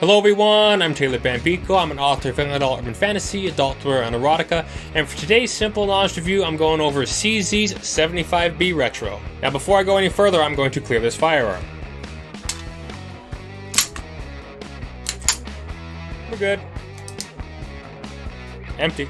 Hello everyone, I'm Taylor Bambico. I'm an author of young adult urban fantasy, adult thriller, and erotica, and for today's simple knowledge review, I'm going over CZ's 75B Retro. Now before I go any further, I'm going to clear this firearm. We're good. Empty.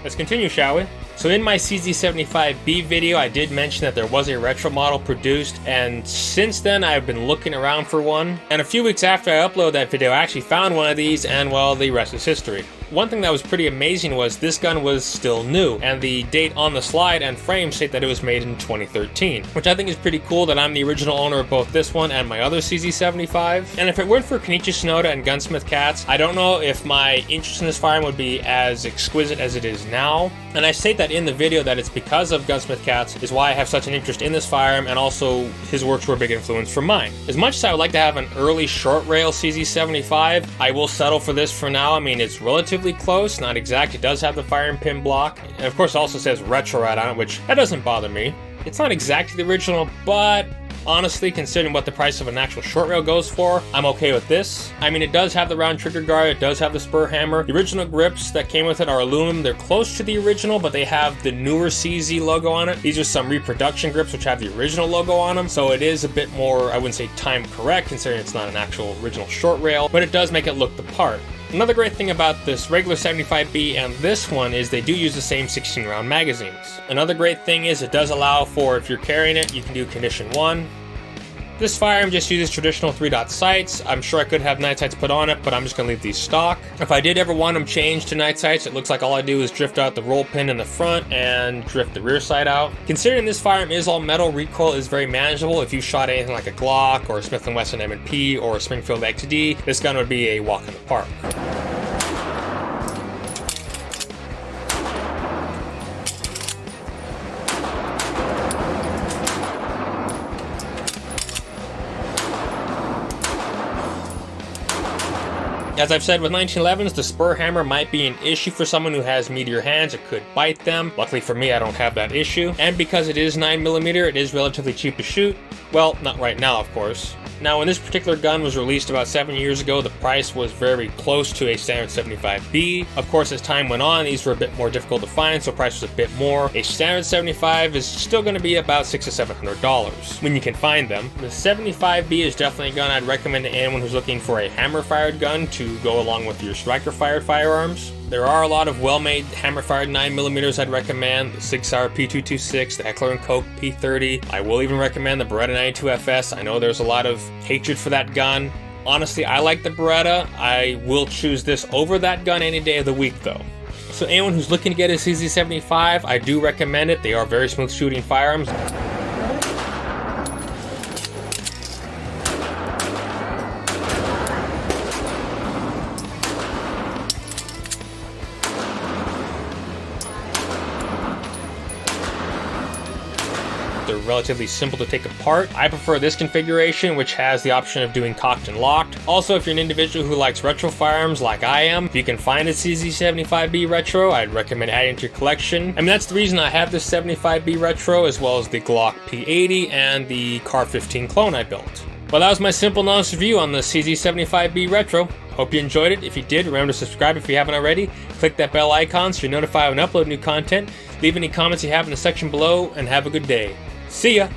Let's continue, shall we? So in my CZ75B video, I did mention that there was a retro model produced, and since then I've been looking around for one. And a few weeks after I uploaded that video, I actually found one of these, and well, the rest is history. One thing that was pretty amazing was this gun was still new, and the date on the slide and frame state that it was made in 2013, which I think is pretty cool that I'm the original owner of both this one and my other CZ75. And if it weren't for Kenichi Sonoda and Gunsmith Cats, I don't know if my interest in this firearm would be as exquisite as it is now. And I state that in the video that it's because of Gunsmith Cats is why I have such an interest in this firearm, and also his works were a big influence for mine. As much as I would like to have an early short rail CZ75, I will settle for this for now. I mean, it's relatively close, not exact. It does have the firing pin block, and of course it also says retro right on it, which that doesn't bother me. It's not exactly the original, but honestly, considering what the price of an actual short rail goes for, I'm okay with this. I mean, it does have the round trigger guard, it does have the spur hammer. The original grips that came with it are aluminum. They're close to the original, but they have the newer CZ logo on it. These are some reproduction grips which have the original logo on them, so it is a bit more, I wouldn't say time correct, considering it's not an actual original short rail, but it does make it look the part. Another great thing about this regular 75B and this one is they do use the same 16 round magazines. Another great thing is it does allow for, if you're carrying it, you can do condition 1. This firearm just uses traditional 3-dot sights. I'm sure I could have night sights put on it, but I'm just going to leave these stock. If I did ever want them changed to night sights, it looks like all I do is drift out the roll pin in the front and drift the rear sight out. Considering this firearm is all metal, recoil is very manageable. If you shot anything like a Glock or a Smith & Wesson M&P or a Springfield XD, this gun would be a walk in the park. As I've said with 1911s, the spur hammer might be an issue for someone who has meatier hands. It could bite them. Luckily for me, I don't have that issue. And because it is 9mm, it is relatively cheap to shoot. Well, not right now, of course. Now, when this particular gun was released about 7 years ago, the price was very close to a standard 75B. Of course, as time went on, these were a bit more difficult to find, so price was a bit more. A standard 75 is still going to be about $600 to $700 when you can find them. The 75B is definitely a gun I'd recommend to anyone who's looking for a hammer-fired gun to go along with your striker-fired firearms. There are a lot of well-made hammer-fired 9mm I'd recommend, the Sig Sauer P226, the Heckler & Koch P30. I will even recommend the Beretta 92FS. I know there's a lot of hatred for that gun. Honestly, I like the Beretta. I will choose this over that gun any day of the week, though. So anyone who's looking to get a CZ75, I do recommend it. They are very smooth shooting firearms. They're relatively simple to take apart. I prefer this configuration, which has the option of doing cocked and locked. Also, if you're an individual who likes retro firearms like I am, if you can find a CZ75B Retro, I'd recommend adding to your collection. I mean, that's the reason I have this 75B Retro, as well as the Glock P80 and the Car 15 clone I built. Well, that was my simple knowledge review on the CZ75B Retro. Hope you enjoyed it. If you did, remember to subscribe if you haven't already. Click that bell icon so you're notified when I upload new content. Leave any comments you have in the section below, and have a good day. See ya!